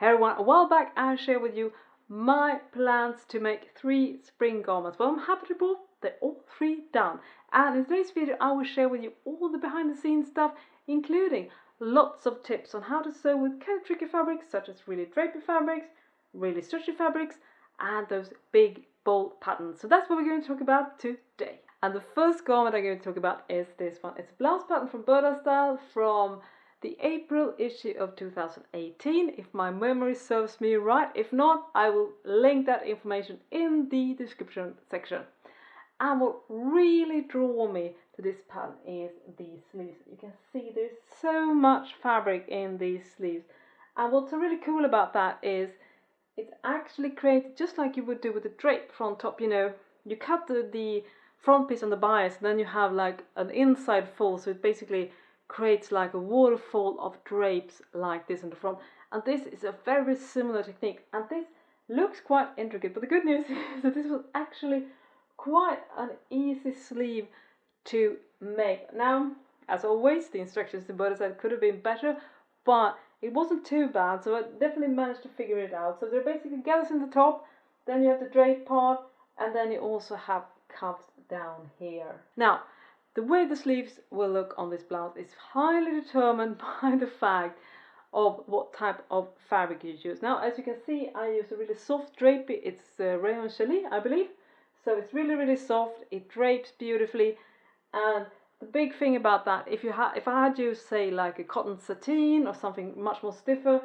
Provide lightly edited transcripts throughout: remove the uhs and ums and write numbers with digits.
Hey everyone, a while back I shared with you my plans to make 3 spring garments. Well, I'm happy to report they're all 3 done. And in today's video I will share with you all the behind the scenes stuff, including lots of tips on how to sew with kind of tricky fabrics such as really drapey fabrics, really stretchy fabrics, and those big bold patterns. So that's what we're going to talk about today. And the first garment I'm going to talk about is this one. It's a blouse pattern from Burdastyle from the April issue of 2018, if my memory serves me right. If not, I will link that information in the description section. And what really drew me to this pattern is these sleeves. You can see there's so much fabric in these sleeves. And what's really cool about that is it's actually created just like you would do with the drape front top. You know, you cut the front piece on the bias, and then you have like an inside fold, so it basically creates like a waterfall of drapes like this in the front. And this is a very similar technique, and this looks quite intricate, but the good news is that this was actually quite an easy sleeve to make. Now, as always, the instructions in Burdastyle could have been better, but it wasn't too bad, so I definitely managed to figure it out. So there are basically gathers in the top, then you have the drape part, and then you also have cuffs down here. Now, the way the sleeves will look on this blouse is highly determined by the fact of what type of fabric you use. Now, as you can see, I use a really soft drapey. It's rayon challis, I believe. So it's really soft. It drapes beautifully. And the big thing about that, if I had used, say, like a cotton sateen or something much more stiffer,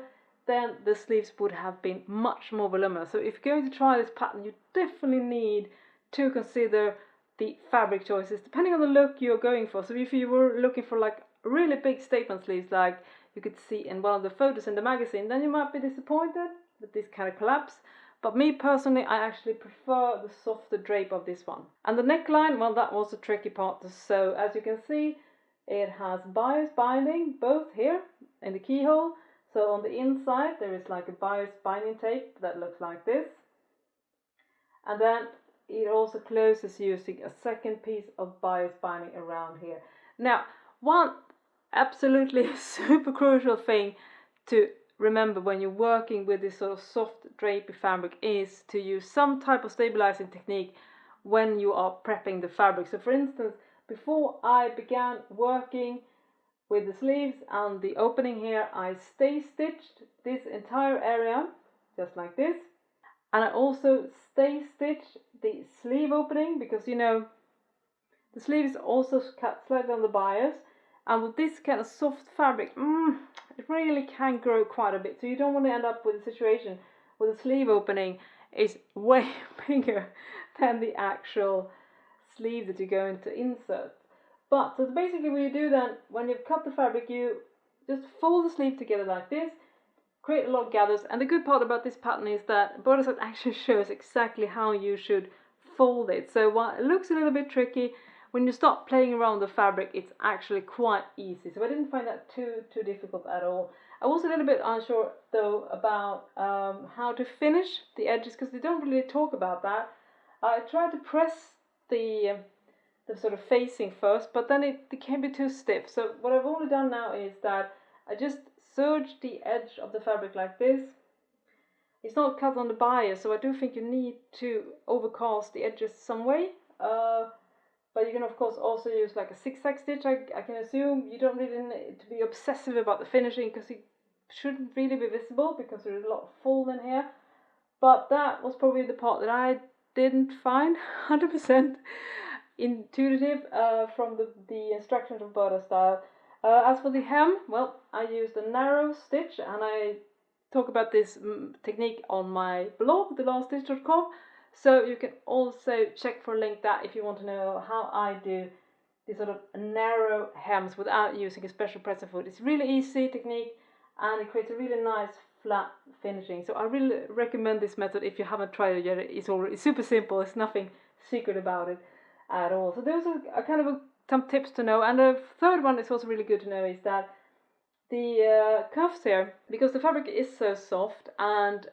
then the sleeves would have been much more voluminous. So if you're going to try this pattern, you definitely need to consider the fabric choices depending on the look you're going for. So if you were looking for like really big statement sleeves like you could see in one of the photos in the magazine, then you might be disappointed with this kind of collapse. But me personally, I actually prefer the softer drape of this one. And the neckline, well, that was the tricky part to sew. As you can see, it has bias binding both here in the keyhole. So on the inside there is like a bias binding tape that looks like this, and then it also closes using a second piece of bias binding around here. Now, one absolutely super crucial thing to remember when you're working with this sort of soft drapey fabric is to use some type of stabilizing technique when you are prepping the fabric. So for instance, before I began working with the sleeves and the opening here, I stay stitched this entire area just like this. And I also stay stitched the sleeve opening because, you know, the sleeve is also cut slightly on the bias, and with this kind of soft fabric, it really can grow quite a bit. So you don't want to end up with a situation where the sleeve opening is way bigger than the actual sleeve that you're going to insert. But so basically what you do then, when you've cut the fabric, you just fold the sleeve together like this, create a lot of gathers. And the good part about this pattern is that Burdastyle actually shows exactly how you should fold it. So while it looks a little bit tricky, when you start playing around the fabric, it's actually quite easy. So I didn't find that too difficult at all. I was a little bit unsure though about how to finish the edges, because they don't really talk about that. I tried to press the sort of facing first, but then it became a bit too stiff. So what I've only done now is that I just serge the edge of the fabric like this. It's not cut on the bias, so I do think you need to overcast the edges some way. But you can of course also use like a zigzag stitch. I can assume you don't really need to be obsessive about the finishing because it shouldn't really be visible because there is a lot of fold in here. But that was probably the part that I didn't find 100% intuitive from the instructions of Burdastyle. As for the hem, well, I used a narrow stitch, and I talk about this technique on my blog, thelaststitch.com. So you can also check for a link that if you want to know how I do these sort of narrow hems without using a special presser foot. It's really easy technique, and it creates a really nice flat finishing. So I really recommend this method if you haven't tried it yet. It's already super simple. There's nothing secret about it at all. So those are kind of some tips to know. And the third one is also really good to know is that the cuffs here, because the fabric is so soft and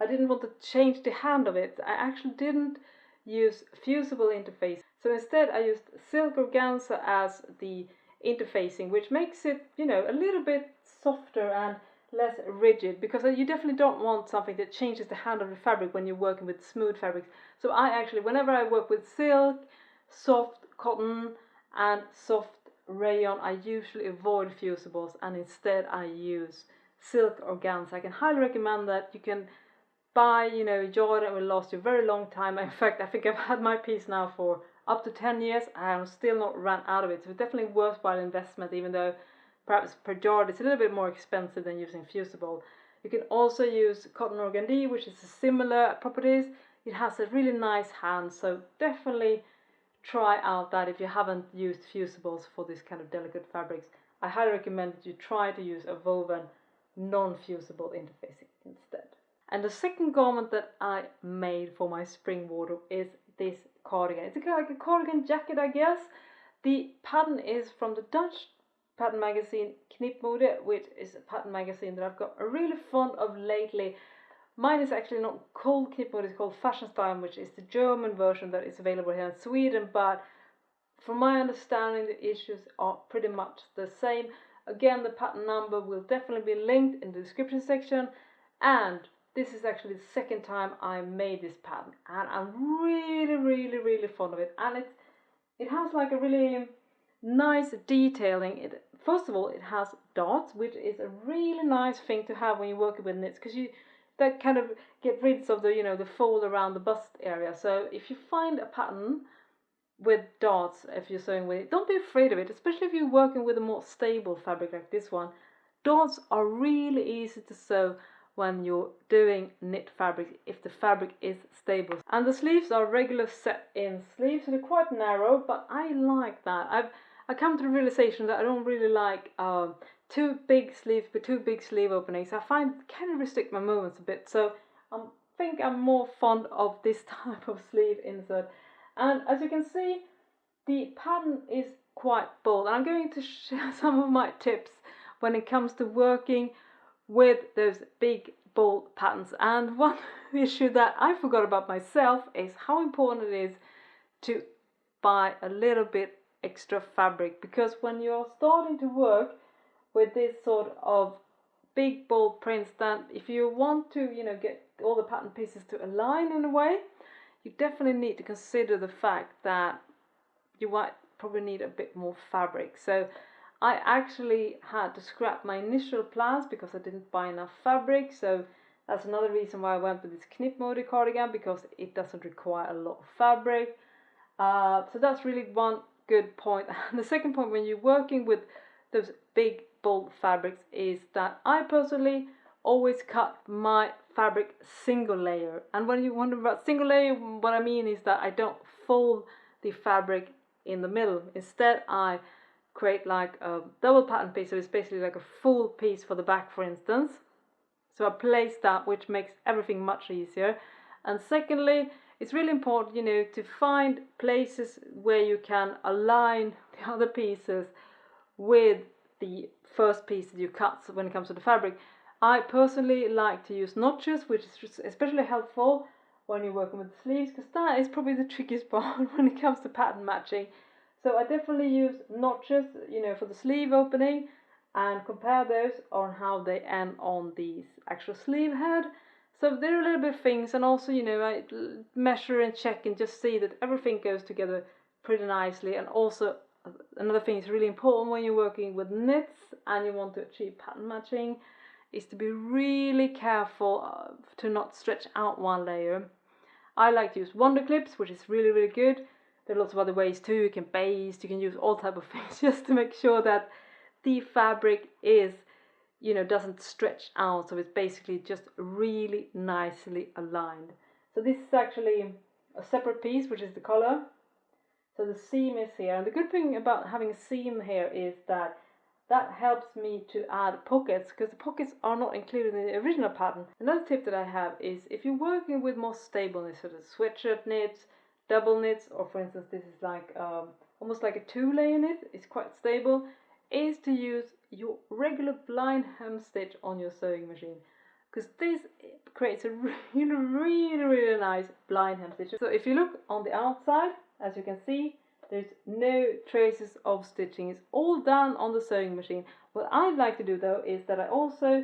I didn't want to change the hand of it, I actually didn't use fusible interface. So instead I used silk organza as the interfacing, which makes it, you know, a little bit softer and less rigid, because you definitely don't want something that changes the hand of the fabric when you're working with smooth fabrics. So I actually, whenever I work with silk, soft cotton and soft rayon, I usually avoid fusibles and instead I use silk organza. I can highly recommend that. You can buy, you know, Jordan, will last you a very long time. In fact, I think I've had my piece now for up to 10 years. I have still not run out of it. So it's definitely worthwhile investment, even though perhaps per yard it's a little bit more expensive than using fusible. You can also use cotton organdie, which is similar properties. It has a really nice hand, so definitely try out that if you haven't used fusibles for this kind of delicate fabrics. I highly recommend that you try to use a woven non-fusible interfacing instead. And the second garment that I made for my spring wardrobe is this cardigan. It's like a cardigan jacket, I guess. The pattern is from the Dutch pattern magazine Knip Mode, which is a pattern magazine that I've got really fond of lately. Mine is actually not called Knip Mode, it's called Fashion Style, which is the German version that is available here in Sweden, but from my understanding the issues are pretty much the same. Again, the pattern number will definitely be linked in the description section, and this is actually the second time I made this pattern, and I'm really fond of it. And it has like a really nice detailing. First of all, it has dots, which is a really nice thing to have when you're working with knits, because that kind of get rid of the, you know, the fold around the bust area. So if you find a pattern with dots, if you're sewing with it, don't be afraid of it, especially if you're working with a more stable fabric like this one. Dots are really easy to sew when you're doing knit fabric if the fabric is stable. And the sleeves are regular set in sleeves, so they're quite narrow, but I like that. I come to the realization that I don't really like too big sleeves with too big sleeve openings. I find it kind of restrict my movements a bit, so I think I'm more fond of this type of sleeve insert. And as you can see, the pattern is quite bold, and I'm going to share some of my tips when it comes to working with those big bold patterns. And one issue that I forgot about myself is how important it is to buy a little bit extra fabric, because when you're starting to work with this sort of big bold prints, then if you want to, you know, get all the pattern pieces to align in a way, you definitely need to consider the fact that you might probably need a bit more fabric. So I actually had to scrap my initial plans because I didn't buy enough fabric. So that's another reason why I went with this Knip Mode cardigan, because it doesn't require a lot of fabric. So that's really one good point. And the second point when you're working with those big bold fabrics is that I personally always cut my fabric single layer. And when you wonder about single layer, what I mean is that I don't fold the fabric in the middle. Instead, I create like a double pattern piece, so it's basically like a full piece for the back, for instance. So I place that, which makes everything much easier. And secondly, it's really important, you know, to find places where you can align the other pieces with the first piece that you cut when it comes to the fabric. I personally like to use notches, which is especially helpful when you're working with the sleeves, because that is probably the trickiest part when it comes to pattern matching. So I definitely use notches, you know, for the sleeve opening, and compare those on how they end on the actual sleeve head. So there are little bit of things, and also, you know, I measure and check and just see that everything goes together pretty nicely. And also another thing is really important when you're working with knits and you want to achieve pattern matching is to be really careful to not stretch out one layer. I like to use wonder clips, which is really good. There are lots of other ways too. You can baste, you can use all type of things just to make sure that the fabric is, you know, doesn't stretch out, so it's basically just really nicely aligned. So this is actually a separate piece, which is the collar. So the seam is here, and the good thing about having a seam here is that helps me to add pockets, because the pockets are not included in the original pattern. Another tip that I have is if you're working with more stable knits, such as sweatshirt knits, double knits, or for instance this is like almost like a 2-layer knit, it's quite stable, is to use your regular blind hem stitch on your sewing machine, because this creates a really nice blind hem stitch. So if you look on the outside, as you can see, there's no traces of stitching. It's all done on the sewing machine. What I like to do though is that I also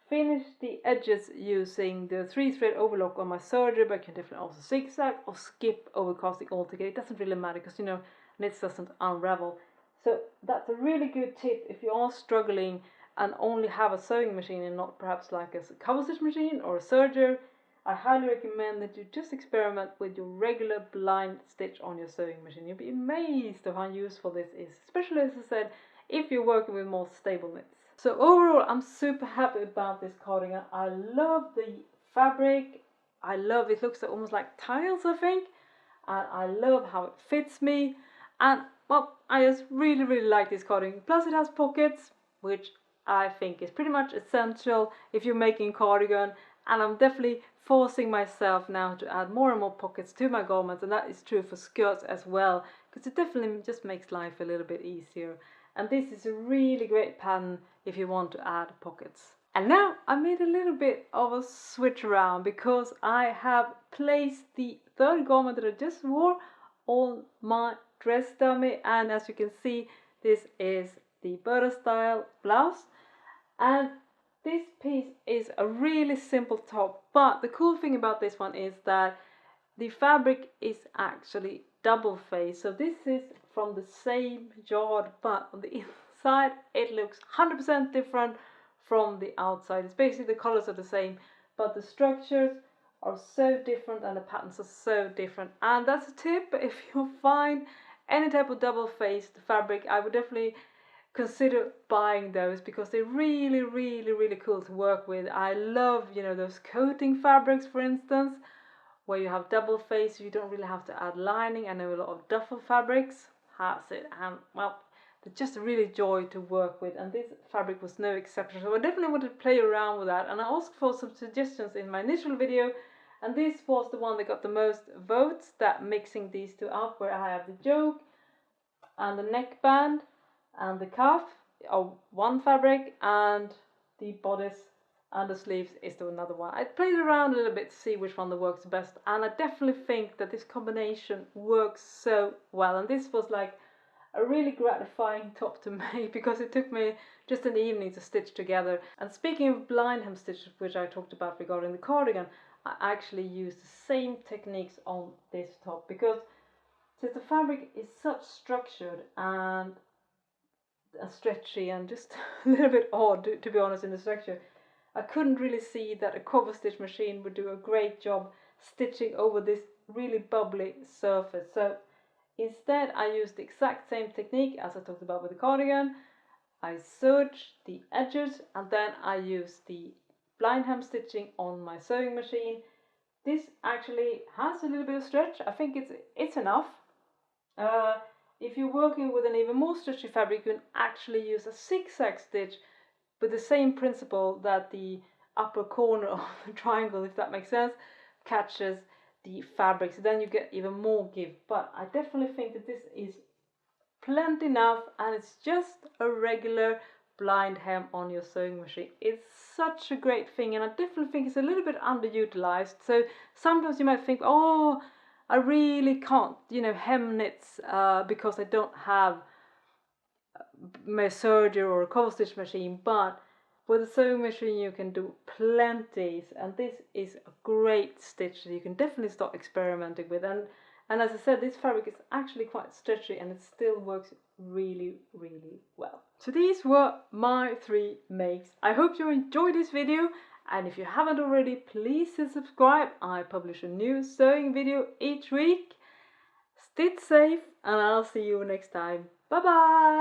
finished the edges using the 3-thread overlock on my serger, but you can definitely also zigzag or skip over casting altogether. It doesn't really matter because, you know, knits doesn't unravel. So that's a really good tip if you are struggling and only have a sewing machine and not perhaps like a cover stitch machine or a serger. I highly recommend that you just experiment with your regular blind stitch on your sewing machine. You'll be amazed at how useful this is, especially, as I said, if you're working with more stable knits. So overall, I'm super happy about this cardigan. I love the fabric. I love it. Looks almost like tiles, I think. And I love how it fits me. And well, I just really like this cardigan. Plus it has pockets, which I think is pretty much essential if you're making a cardigan. And I'm definitely forcing myself now to add more and more pockets to my garments, and that is true for skirts as well, because it definitely just makes life a little bit easier. And this is a really great pattern if you want to add pockets. And now I made a little bit of a switch around because I have placed the third garment that I just wore on my dress dummy, and as you can see, this is the Burdastyle blouse. And this piece is a really simple top, but the cool thing about this one is that the fabric is actually double faced. So this is from the same yard, but on the inside it looks 100% different from the outside. It's basically the colors are the same, but the structures are so different and the patterns are so different. And that's a tip: if you find any type of double faced fabric, I would definitely consider buying those because they're really cool to work with. I love, you know, those coating fabrics, for instance, where you have double face, you don't really have to add lining. I know a lot of duffel fabrics has it, and well, they're just a really joy to work with, and this fabric was no exception. So I definitely wanted to play around with that, and I asked for some suggestions in my initial video, and this was the one that got the most votes, that mixing these two up, where I have the yoke and the neckband and the cuff of one fabric, and the bodice and the sleeves is to another one. I played around a little bit to see which one that works best, and I definitely think that this combination works so well. And this was like a really gratifying top to make because it took me just an evening to stitch together. And speaking of blind hem stitches, which I talked about regarding the cardigan, I actually used the same techniques on this top because since the fabric is such structured and stretchy and just a little bit odd, to be honest, in the structure, I couldn't really see that a cover stitch machine would do a great job stitching over this really bubbly surface. So instead I used the exact same technique as I talked about with the cardigan. I serged the edges and then I used the blind hem stitching on my sewing machine. This actually has a little bit of stretch. I think it's enough. If you're working with an even more stretchy fabric, you can actually use a zigzag stitch with the same principle that the upper corner of the triangle, if that makes sense, catches the fabric. So then you get even more give. But I definitely think that this is plenty enough, and it's just a regular blind hem on your sewing machine. It's such a great thing, and I definitely think it's a little bit underutilized. So sometimes you might think, oh, I really can't, you know, hem knits because I don't have my serger or a cover stitch machine, but with a sewing machine you can do plenty, and this is a great stitch that you can definitely start experimenting with. And as I said, this fabric is actually quite stretchy and it still works really well. So these were my 3 makes. I hope you enjoyed this video, and if you haven't already, please subscribe. I publish a new sewing video each week. Stitch safe, and I'll see you next time. Bye bye!